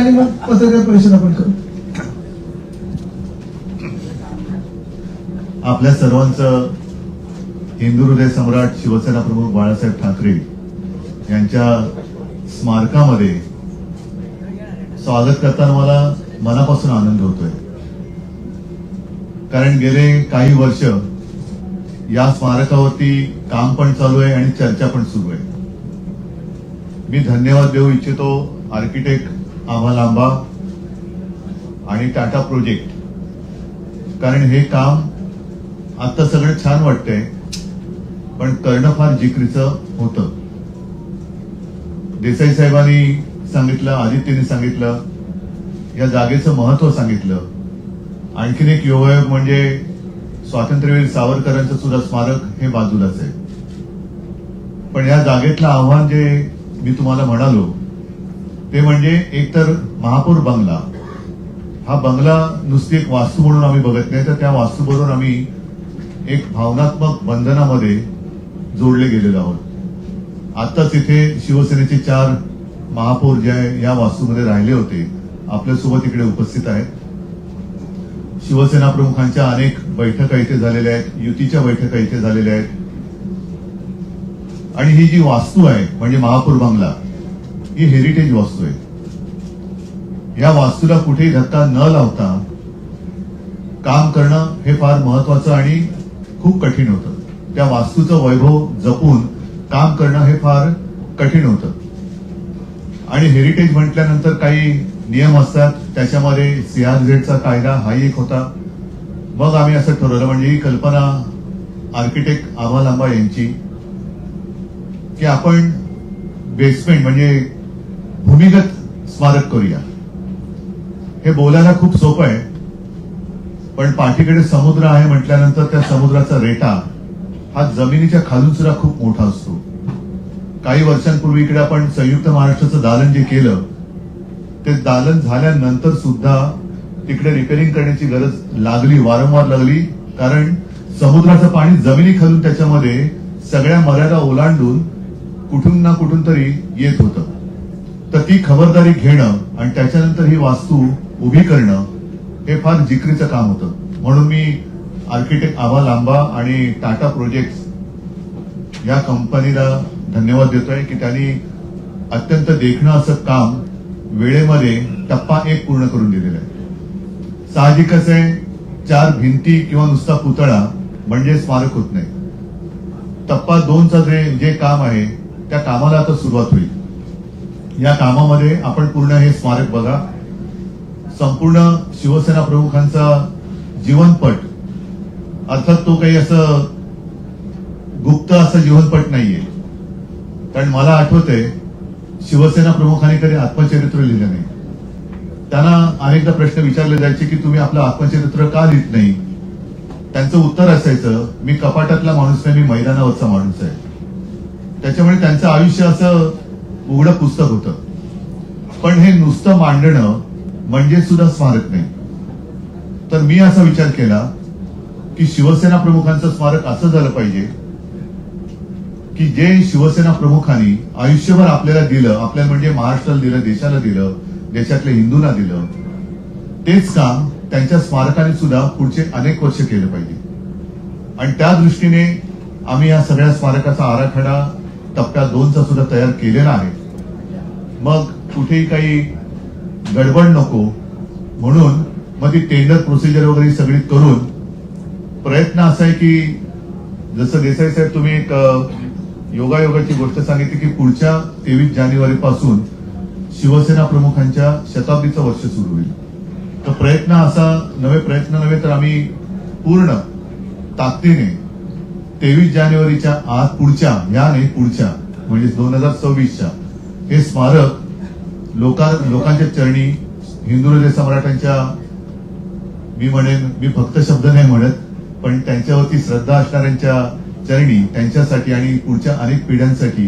आणि मग पत्रकार परिषद आपण करू. आपल्या सर्वांचं हिंदू हृदय सम्राट शिवसेना प्रमुख बाळासाहेब ठाकरे यांच्या स्मारकामध्ये स्वागत करताना मला मनापासून आनंद होतोय. कारण गेले काही वर्ष या स्मारकावरती काम पण चालू आहे आणि चर्चा पण सुरू आहे. मी धन्यवाद देऊ इच्छितो आर्किटेक्ट आभा लांबा आणि टाटा प्रोजेक्ट, कारण हे काम आता सगळं छान वाटतंय पण करणं फार जिकरीचं होतं. देसाई साहेबांनी सांगितलं, आदित्यने सांगितलं, या जागेचं महत्व सांगितलं. आणखीन एक योगायोग म्हणजे स्वातंत्र्यवीर सावरकरांचं सुद्धा स्मारक हे बाजूलाच आहे. पण या जागेतलं आव्हान जे मी तुम्हाला म्हणालो ते म्हणजे एकतर महापौर बंगला. हा बंगला नुसती एक वास्तू म्हणून आम्ही बघत नाही, तर त्या वास्तूबरोबर आम्ही एक भावनात्मक बंधनामध्ये जोडले गेलेलो आहोत. आताच इथे शिवसेनेचे 4 महापौर जे या वास्तूमध्ये राहिले होते आपल्यासोबत इकडे उपस्थित आहेत. शिवसेना प्रमुखांच्या अनेक बैठका इथे झालेल्या आहेत, युतीच्या बैठका इथे झालेल्या आहेत. आणि ही जी वास्तू आहे म्हणजे महापौर बंगला ही हेरिटेज वास्तू आहे. या वास्तूला कुठेही धक्का न लावता काम करणं हे फार महत्वाचं आणि खूप कठीण होतं. त्या वास्तूचं वैभव जपून काम करणं हे फार कठीण होतं. आणि हेरिटेज म्हटल्यानंतर काही नियम असतात, त्याच्यामध्ये CRZचा कायदा हाही एक होता. मग आम्ही असं ठरवलं, म्हणजे ही कल्पना आर्किटेक्ट आभा लांबा यांची, की आपण बेसमेंट म्हणजे भूमिगत स्मारक करूया. हे बोलायला खूप सोपं आहे, पण पाठीकडे समुद्र आहे म्हटल्यानंतर त्या समुद्राचा रेटा हा जमिनीच्या खालून सुद्धा खूप मोठा असतो. काही वर्षांपूर्वी इकडे आपण संयुक्त महाराष्ट्राचं दालन जे केलं ते दालन झाल्यानंतर सुद्धा तिकडे रिपेअरिंग करण्याची गरज लागली, वारंवार लागली. कारण समुद्राचं पाणी जमिनी खालून त्याच्यामध्ये सगळ्या मर्यादा ओलांडून कुठून ना कुठून तरी येत होतं. तर ती खबरदारी घेणं आणि त्याच्यानंतर ही वास्तू उभी करणं हे फार जिकरीचं काम होतं. म्हणून मी आर्किटेक्ट आभा लांबा आणि टाटा प्रोजेक्ट्स या कंपनीला धन्यवाद देतोय की त्यांनी अत्यंत देखणं असं काम वेळेमध्ये टप्पा 1 पूर्ण करून दिलेलं आहे. साहजिकच आहे, 4 भिंती किंवा नुसता पुतळा म्हणजे स्मारक होत नाही. टप्पा 2चं जे काम आहे त्या कामाला आता सुरुवात होईल. या कामामध्ये आपण पूर्ण हे स्मारक बघा. संपूर्ण शिवसेना प्रमुखांचा जीवनपट, अर्थात तो काही असं गुप्त असं जीवनपट नाहीये. कारण मला आठवतंय शिवसेना प्रमुखांनी कधी आत्मचरित्र लिहिलं नाही. त्यांना अनेकदा प्रश्न विचारले जायचे की तुम्ही आपलं आत्मचरित्र का लिहित नाही. त्यांचं उत्तर असायचं, मी कपाटातला माणूस नाही, मी मैदानावरचा माणूस आहे. त्याच्यामुळे त्यांचं आयुष्य असं उघडं पुस्तक होतं. पण हे नुसतं मांडणं म्हणजे सुद्धा स्मारक नाही. तर मी असा विचार केला की शिवसेना प्रमुखांचं स्मारक असं झालं पाहिजे की जे शिवसेना प्रमुखांनी आयुष्यभर आपल्याला दिलं, आपल्याला म्हणजे महाराष्ट्राला दिलं, देशाला दिलं, देशातल्या हिंदूंना दिलं, तेच काम त्यांच्या स्मारकाने सुद्धा पुढचे अनेक वर्ष केलं पाहिजे. आणि त्या दृष्टीने आम्ही या सगळ्या स्मारकाचा आराखडा टप्प्या 2चा सुद्धा तयार केलेला आहे. मग कुठेही काही गडबड नको म्हणून मग ती टेंडर प्रोसिजर वगैरे सगळी करून प्रयत्न असा आहे की जसं देसाई साहेब तुम्ही एक योगायोगाची गोष्ट सांगितली की पुढच्या 23 जानेवारी पासून शिवसेना प्रमुखांच्या शताब्दीचं वर्ष सुरू होईल. तर प्रयत्न असा प्रयत्न नव्हे तर आम्ही पूर्ण ताकदीने 23 जानेवारीच्या आत पुढच्या म्हणजे 2026च्या हे स्मारक लोकांच्या चरणी हिंदू हृदय सम्राटांच्या, मी फक्त शब्द नाही म्हणत, पण त्यांच्यावरती श्रद्धा असणाऱ्यांच्या चरणी त्यांच्यासाठी आणि पुढच्या अनेक पिढ्यांसाठी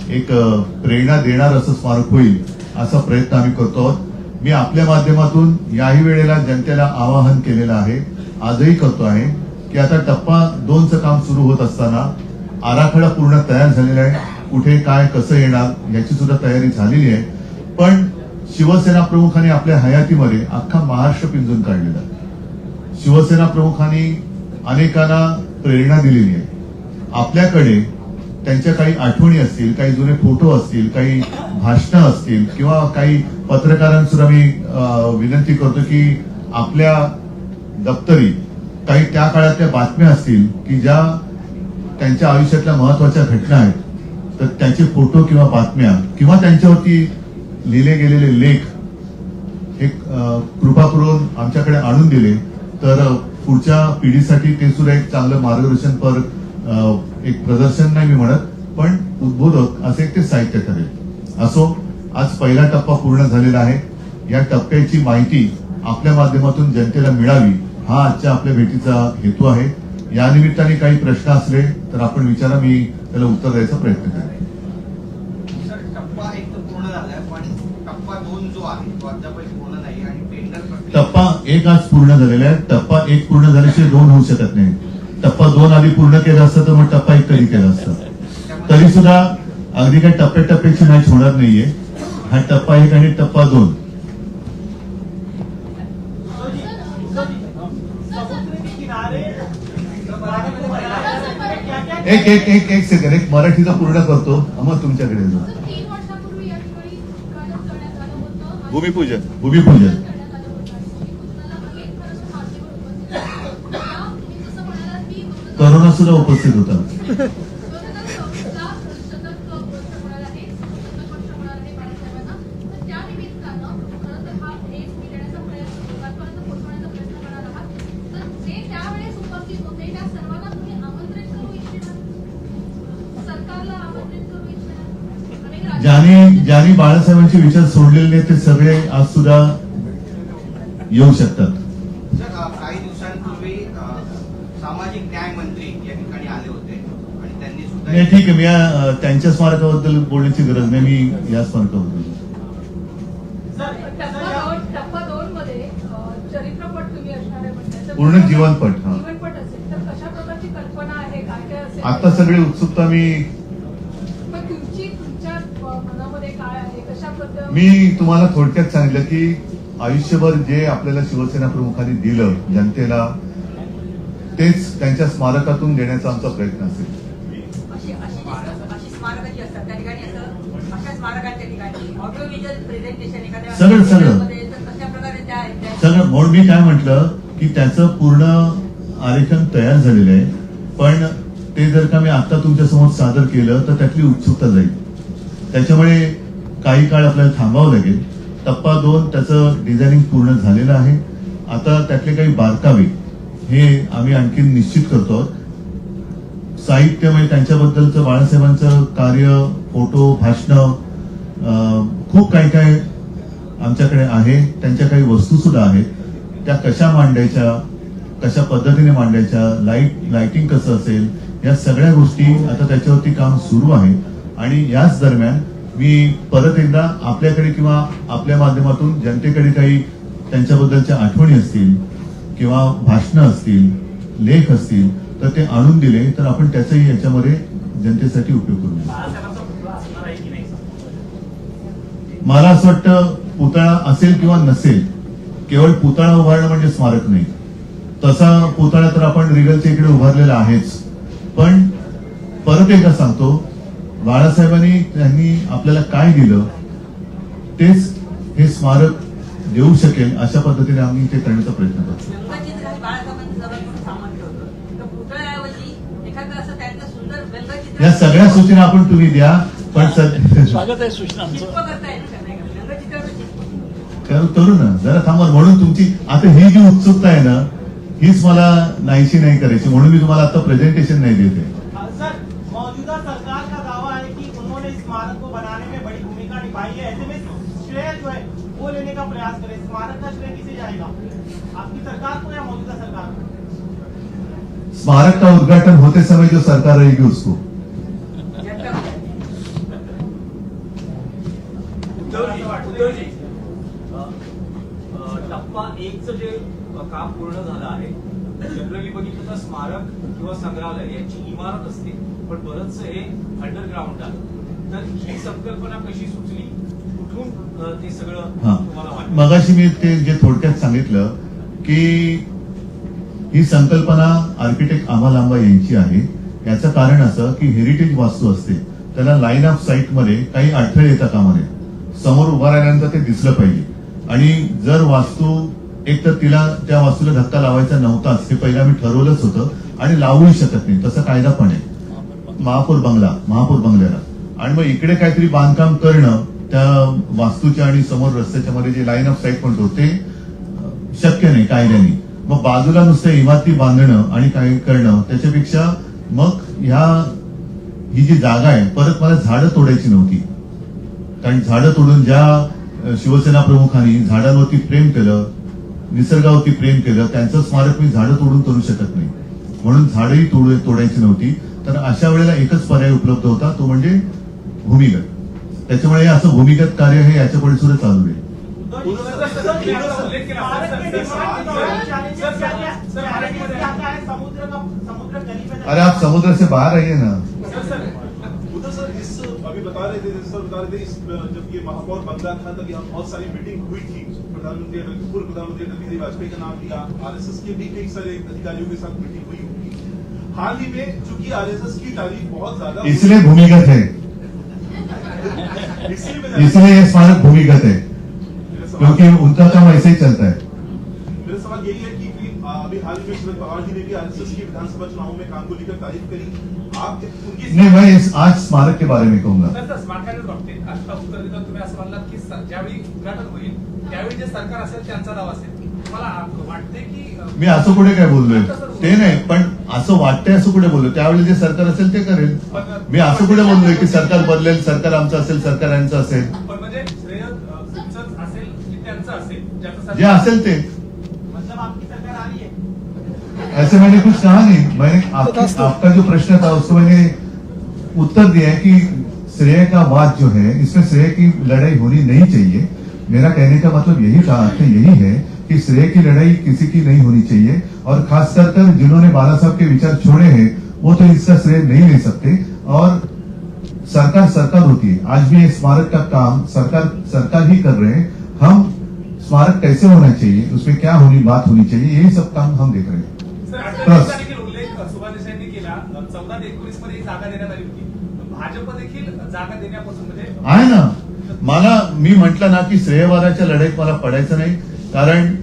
एक प्रेरणा देणार असं स्मारक होईल असा प्रयत्न आम्ही करतो आहोत. मी आपल्या माध्यमातून याही वेळेला जनतेला आवाहन केलेलं आहे, आजही करतो आहे की आता टप्पा 2चं काम सुरू होत असताना आराखडा पूर्ण तयार झालेला आहे. कुठे काय कसं येणार याची सुद्धा तयारी झालेली आहे. पण शिवसेना प्रमुखांनी आपल्या हयातीमध्ये अख्खा महाराष्ट्र पिंजून काढलेला आहे. शिवसेना प्रमुखांनी अनेकांना प्रेरणा दिलेली आहे. आपल्याकडे त्यांच्या काही आठवणी असतील, काही जुने फोटो असतील, काही भाषणं असतील किंवा काही पत्रकारांसुद्धा मी विनंती करतो की आपल्या दप्तरी काही त्या काळातल्या बातम्या असतील की ज्या त्यांच्या आयुष्यातल्या महत्वाच्या घटना आहेत, तर त्याचे फोटो किंवा बातम्या किंवा त्यांच्यावरती लिहिले गेलेले लेख हे कृपा करून आमच्याकडे आणून दिले तर पुढच्या पिढीसाठी ते सुद्धा एक चांगलं मार्गदर्शनपर एक प्रदर्शन नाही मी म्हणत, पण उद्बोधक असे एक ते साहित्य ठरेल. असो, आज पहिला टप्पा पूर्ण झालेला आहे. या टप्प्याची माहिती आपल्या माध्यमातून जनतेला मिळावी हा आजच्या आपल्या भेटीचा हेतू आहे. या निमित्ताने काही प्रश्न असले तर आपण विचारा, मी त्याला उत्तर द्यायचा प्रयत्न करेन. सर, टप्पा 1 तर पूर्ण झालाय, पण टप्पा 2 जो आहे तो अद्यापही पूर्ण नाही आणि टेंडर प्रक्रिया टप्पा 1 आज पूर्ण झालेला आहे. टप्पा 1 पूर्ण झाल्याशिवाय 2 होऊ शकत नाही. टप्पा 2 आधी पूर्ण केला असतं तर मग टप्पा 1 कधी केला असता. तरी सुद्धा अगदी काही टप्प्याटप्प्याची मॅच होणार नाहीये. हा टप्पा 1 आणि टप्पा 2. एक सेकंड, एक मराठीचा पूर्ण करतो मग तुमच्याकडे येतो. 3 वर्षापूर्वी या ठिकाणी उद्घाटन करण्यात आलं होतं. भूमिपूजन करण्यात आलं होतं आणि भूमिपूजनाला अनेक खरंच मान्यवर उपस्थित होते. या तुम्ही जसं म्हणालात की करोना सुद्धा उपस्थित होता. 2026ला शतक वर्ष होणार आहे, शतक वर्ष होणार आहे बाळासाहेबांना. तर त्या निमित्तानं खरं तर हा एक मी देण्याचा प्रयत्न, लोकांपर्यंत पोहोचवण्याचा प्रयत्न करणार आहात. तर जे त्यावेळेस उपस्थित होते त्या सर्वांना तुम्ही आमंत्रित करू इच्छिता, सरकारला आमंत्रित करू इच्छिता. ज्यांनी बाळासाहेबांचे विचार सोडलेले नाही ते सगळे आज सुद्धा येऊ शकतात. सर, काही दिवसांपूर्वी सामाजिक न्याय मंत्री या ठिकाणी आले होते आणि त्यांनी सुद्धा नाही, ठीक आहे. मी त्यांच्या स्मारकाबद्दल बोलण्याची गरज नाही. मी या स्मारकाबद्दल टप्पा 2 मध्ये चरित्रपट तुम्ही असणार आहे म्हणताय. तर पूर्ण जीवनपट. हा, जीवनपट असेल तर कशा प्रकारची कल्पना आहे, काय काय असेल? आता सगळी उत्सुकता पण तुमच्या मनामध्ये काय आहे, कशा पद्धतीने? मी तुम्हाला थोडक्यात सांगितलं की आयुष्यभर जे आपल्याला शिवसेना प्रमुखांनी दिलं जनतेला, तेच त्यांच्या स्मारकातून देण्याचा आमचा प्रयत्न असेल. अशी स्मारकं जी असतात त्या ठिकाणी असं अशा स्मारकांच्या ठिकाणी ऑडिओव्हिज्युअल प्रेझेंटेशन एखाद्या सगळं. तर कशा प्रकारे त्या आहेत सगळं म्हणून मी काय म्हटलं की त्याचं पूर्ण आरेखन तयार झालेलं आहे, पण ते जर का मी आता तुमच्या समोर सादर केलं तर त्यातली उत्सुकता जाईल. त्याच्यामुळे काही काळ आपल्याला थांबावं लागेल. टप्पा 2 त्याचं डिझायनिंग पूर्ण झालेलं आहे. आता त्यातले काही बारकावे हे आम्ही आणखी निश्चित करतो. साहित्य म्हणजे त्यांच्याबद्दलचं बाळासाहेबांचं कार्य, फोटो, भाषणं, खूप काही काय आमच्याकडे आहे. त्यांच्या काही वस्तू सुद्धा आहेत. त्या कशा मांडायच्या, कशा पद्धतीने मांडायच्या, लाइटिंग कसं असेल, या सगळ्या गोष्टी आता त्याच्यावरती काम सुरू आहे. आणि याच दरम्यान मी परत एकदा आपल्याकडे किंवा आपल्या माध्यमातून जनतेकडे काही त्यांच्याबद्दलच्या आठवणी असतील किंवा भाषणं असतील, लेख असतील तर ते आणून दिले तर आपण त्याचाही याच्यामध्ये जनतेसाठी उपयोग करू. मला असं वाटतं पुतळा असेल किंवा नसेल, केवळ पुतळा उभारणं म्हणजे स्मारक नाही. तसा पुतळा तर आपण रिगलच्या इकडे उभारलेला आहेच. पण परत एकदा सांगतो, बाळासाहेबांनी त्यांनी आपल्याला काय दिलं तेच हे स्मारक देऊ शकेल अशा पद्धतीने आम्ही ते करण्याचा प्रयत्न करतो. व्यंगचित्र हे बाळासाहेबांचं जवळ सामर्थ्य होतं. तर पुतळ्याऐवजी एखादं असं त्यांचं सुंदर व्यंगचित्र या सगळ्या सूचना आपण तुम्ही द्या, पण स्वागत आहे सूचनांचं. चित्प करता येईल का नाही का? व्यंगचित्राचं चित्प करू ना जरा थांबा. म्हणून तुमची आता ही जी उत्सुकता आहे ना, हीच मला नाहीशी नाही करायची, म्हणून मी तुम्हाला आता प्रेझेंटेशन नाही देते. सर, मौजूदा सरकार का दावा है कि उन्होंने इस स्मारक को बनाने में बड़ी भूमिका निभाई है. ऐसे में श्रेय जो है वो लेने का प्रयास करें. स्मारक का श्रेय किसे जाएगा, आपकी सरकार को या मौजूदा सरकार को? स्मारक का उद्घाटन होते समय जो सरकार रहेगी उसको. उद्धवजी, टप्पा 1चं जे काम पूर्ण झालं आहे, जनरली बघितलं तर स्मारक किंवा संग्रहालय याची इमारत असते, पण बरंचसं हे अंडरग्राऊंड आहे. तर ही संकल्पना कशी सुचली, कुठून ते सगळं हा तुम्हाला वाटतं? मगाशी मी ते जे थोडक्यात सांगितलं की ही संकल्पना आर्किटेक्ट आम्हा लांबा यांची आहे. याचं कारण असं की हेरिटेज वास्तू असते त्याला लाईन ऑफ साईट मध्ये काही अडथळे येतात कामाने. समोर उभा राहिल्यानंतर ते दिसलं पाहिजे आणि जर वास्तू एक तर तिला त्या वास्तूला धक्का लावायचा नव्हताच हे पहिलं आम्ही ठरवलंच होतं आणि लावूही शकत नाही तसा कायदा पण आहे महापौर बंगल्याला. आणि मग इकडे काहीतरी बांधकाम करणं त्या वास्तूच्या आणि समोर रस्त्याच्या मध्ये जे लाईन ऑफ साईट म्हणतो ते शक्य नाही कायद्याने. मग बाजूला नुसतं इमारती बांधणं आणि काय करणं त्याच्यापेक्षा मग ही जी जागा आहे परत मला झाडं तोडायची नव्हती. कारण झाडं तोडून ज्या शिवसेना प्रमुखांनी झाडांवरती प्रेम केलं निसर्गावरती प्रेम केलं त्यांचं स्मारक मी झाडं तोडून करू शकत नाही म्हणून झाडंही तोडायची नव्हती. तर अशा वेळेला एकच पर्याय उपलब्ध होता तो म्हणजे भूमिगत. त्याच्यामुळे असं भूमिगत कार्य हे याच्या पुढे सुद्धा चालू आहे. अरे आप समुद्र से बाहर आइए ना. उधर सर इस अभी बता रहे थे जब ये महापौर बंगला था तब यहाँ बहुत सारी मीटिंग हुई थी. प्रधानमंत्री पूर्व प्रधानमंत्री अटल बिहारी वाजपेयी का नाम लिया. आरएसएस के भी कई सारे अधिकारियों के साथ मीटिंग हुई होगी. हाल ही में चूंकि आरएसएस की तारीफ बहुत ज्यादा इसलिए भूमिगत है इसलिए ये स्मारक भूमिगत है क्योंकि उनका काम ऐसे ही चलता है. मेरा सवाल यही है कि अभी हाल ही में शरद पवार जी ने भी आरएसएस की विधानसभा चुनावों में काम को लेकर तारीफ करी. आप उनकी नहीं मैं आज स्मारक के बारे में कहूंगा. तर स्मारकाच्या बाबतीत आता उत्तर देताना तुम्ही असं म्हणलात की ज्यावेळी उद्घाटन होईल त्यावेळी जे सरकार असेल त्यांचा दावा असेल. मला वाटते की मी असं कुठे काय बोललोय ते नाही पण असं वाटतंय असं कुठे बोललो. त्यावेळी जे सरकार असेल ते करेल. मी असं कुठे बोललोय की सरकार बदलेल सरकार आमचं असेल सरकार यांचं असेल. पण म्हणजे श्रेय तुमचंच असेल की त्यांचं असेल ज्याचं जे असेल ते मतलब आपकी सरकार आ रही है. ऐसे मैंने कुछ कहा नहीं. मैंने आपका जो प्रश्न था उसको मैंने उत्तर दिया है कि श्रेय का वाद जो है इसमें श्रेय की लड़ाई होनी नहीं चाहिए. मेरा कहने का मतलब यही था अर्थ यही है कि श्रेय की लड़ाई किसी की नहीं होनी चाहिए और खासकर कर जिन्होंने बाला साहब के विचार छोड़े हैं वो तो इसका श्रेय नहीं ले सकते. और सरकार होती है. आज भी स्मारक का काम सरकार ही कर रहे हैं. हम स्मारक कैसे होना चाहिए उसमें क्या बात होनी चाहिए यही सब काम हम देख रहे हैं. सर देखील उल्लेख सुभाष देसाईंनी केला 14 ते 19 मध्ये जागा देण्यात आली होती. भाजप देखील जागा देण्यापासून म्हणजे आहे ना. मी म्हटलं ना की श्रेयवादाच्या लढाईत मला पडायचं नाही. कारण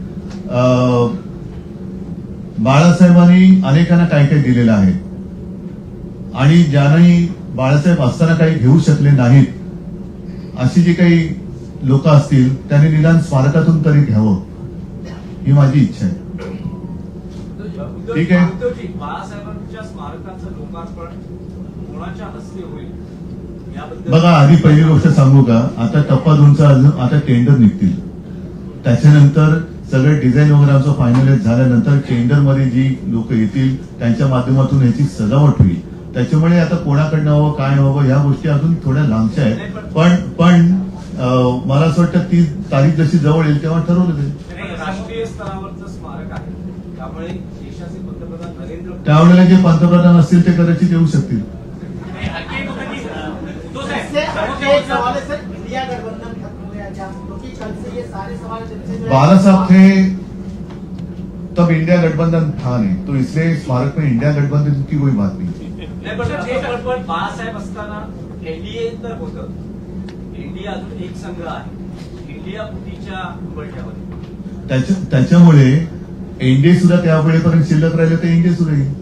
बाळासाहेबांनी अनेकांना काही काही दिलेलं आहे आणि ज्यांनी बाळासाहेब असताना काही घेऊ शकले नाहीत अशी जी काही लोक असतील त्यांनी निदान स्मारकातून तरी घ्यावं ही माझी इच्छा आहे. ठीक आहे. उद्धवजी, बाळासाहेबांच्या स्मारकाचं लोकार्पण कोणाच्या हस्ते होईल याबद्दल बघा आधी पहिली गोष्ट सांगू का आता टप्पा 2चा अजून आता टेंडर निघतील. त्याच्यानंतर सगळं डिझाईन वगैरे आमचं फायनलाइज झाल्यानंतर टेंडरमध्ये जी लोक येतील त्यांच्या माध्यमातून याची सजावट होईल. त्याच्यामुळे आता कोणाकडनं हवं काय हवं ह्या गोष्टी अजून थोड्या लांबच्या आहेत. पण मला असं वाटतं ती तारीख जशी जवळ येईल तेव्हा ठरवलं जाईल. राष्ट्रीय स्तरावरचं स्मारक आहे त्यामुळे देशाचे पंतप्रधान नरेंद्र मोदी त्यावेळेला जे पंतप्रधान असतील ते कदाचित येऊ शकतील. एक सवाल है सर, इंडिया गठबंधन खत्म हो गया क्या? क्योंकि कल से ये सारे सवाल जब से जो है- बाला साहब थे तब इंडिया गठबंधन था नहीं तो इसलिए स्मारक में इंडिया गठबंधन की कोई बात नहीं. नाही पण बाळासाहेब असताना एनडीए तर होतं. इंडिया अजून एक संघ आहे इंडिया फुटीच्या बळक्यामध्ये. त्याच्यामुळे एनडीए सुद्धा त्या वेळेपर्यंत शिल्लक राहिले तर एनडीए सुद्धा येईल.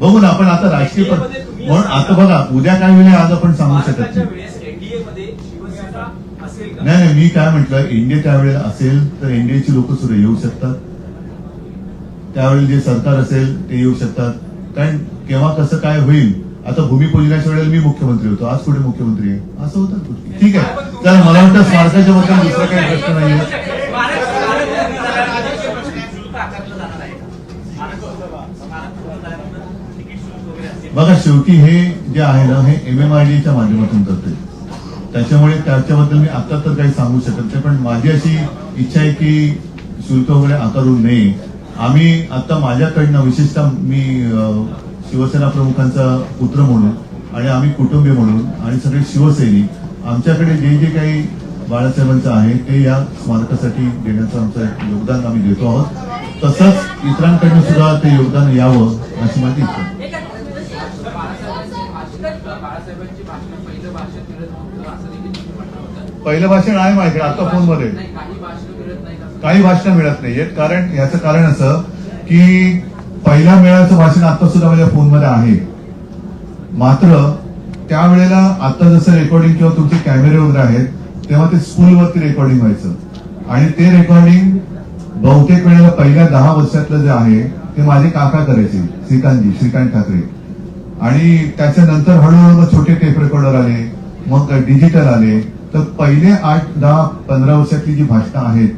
बघू ना आपण आता राजकीय म्हणून आता बघा उद्या काय होईल आज आपण सांगू शकत महाराष्ट्राच्या नाही. वेळेस एनडीए मध्ये शिवसेना असेल का? नाही मी काय म्हटलं एनडीए त्यावेळेला असेल तर एनडीएची लोक सुद्धा येऊ शकतात. त्यावेळी जे सरकार असेल ते येऊ शकतात. कारण केव्हा कसं काय होईल आता भूमिपूजनाच्या वेळेला मी मुख्यमंत्री होतो आज कुठे मुख्यमंत्री आहे असं होतं गोष्टी. ठीक आहे तर मला वाटतं स्मारकाच्या बद्दल दुसरा काही प्रश्न नाहीये. बघा शेवटी हे जे आहे ना हे MMRDAच्या माध्यमातून करते. त्याच्यामुळे त्याच्याबद्दल मी आता तर काही सांगू शकत नाही. पण माझी अशी इच्छा आहे की शुल्क वगैरे आकारू नये. आम्ही आता माझ्याकडनं विशेषतः मी शिवसेना प्रमुखांचा पुत्र म्हणून आणि आम्ही कुटुंबीय म्हणून आणि सगळे शिवसैनिक आमच्याकडे जे जे काही बाळासाहेबांचं आहे ते या स्मारकासाठी देण्याचं आमचं योगदान आम्ही देतो आहोत. तसंच इतरांकडनं सुद्धा ते योगदान यावं अशी माझी इच्छा आहे. बाळासाहेबांची भाषण पहिलं भाषण मिळत नव्हतं असं देखील तुम्ही म्हटलं होतं. पहिलं भाषण आहे माझ्याकडे आता फोनमध्ये. काही भाषण मिळत नाही असं. काही भाषणं मिळत नाहीयेत. कारण याचं कारण असं की पहिल्या मेळाव्याचं भाषण आता सुद्धा माझ्या फोनमध्ये आहे. मात्र त्यावेळेला आता जसं रेकॉर्डिंग किंवा तुमचे कॅमेरे वगैरे आहेत तेव्हा ते स्कूलवरती रेकॉर्डिंग व्हायचं आणि ते रेकॉर्डिंग बहुतेक वेळेला पहिल्या 10 वर्षातलं जे आहे ते माझे काका करायचे, श्रीकांत ठाकरे. आणि त्याच्यानंतर हळूहळू मग छोटे टेप रेकॉर्डर आले, मग डिजिटल आले. तर पहिले 8, 10, 15 वर्षातली जी भाषणं आहेत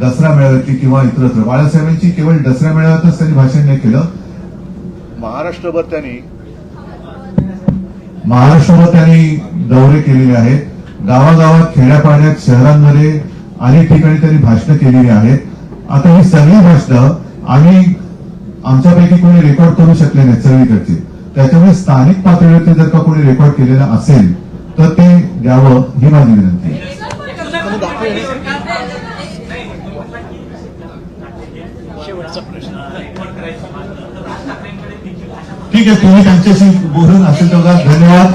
दसरा मेळाव्यातली किंवा इतरत्र, बाळासाहेबांची केवळ दसरा मेळाव्यातच त्यांनी भाषण नाही केलं, महाराष्ट्रभर त्यांनी दौरे केलेले आहेत. गावागावात, खेड्यापाड्यात, शहरांमध्ये अनेक ठिकाणी त्यांनी भाषणं केलेली आहेत. आता ही सगळी भाषणं आम्ही आमच्यापैकी कोणी रेकॉर्ड करू शकले नाहीत सगळीकडचे. त्याच्यामुळे स्थानिक पातळीवरती जर का कोणी रेकॉर्ड केलेलं असेल तर ते द्यावं ही माझी विनंती आहे. शेवटचा प्रश्न. ठीक आहे, तुम्ही त्यांच्याशी बोलून असेल तेवढा धन्यवाद.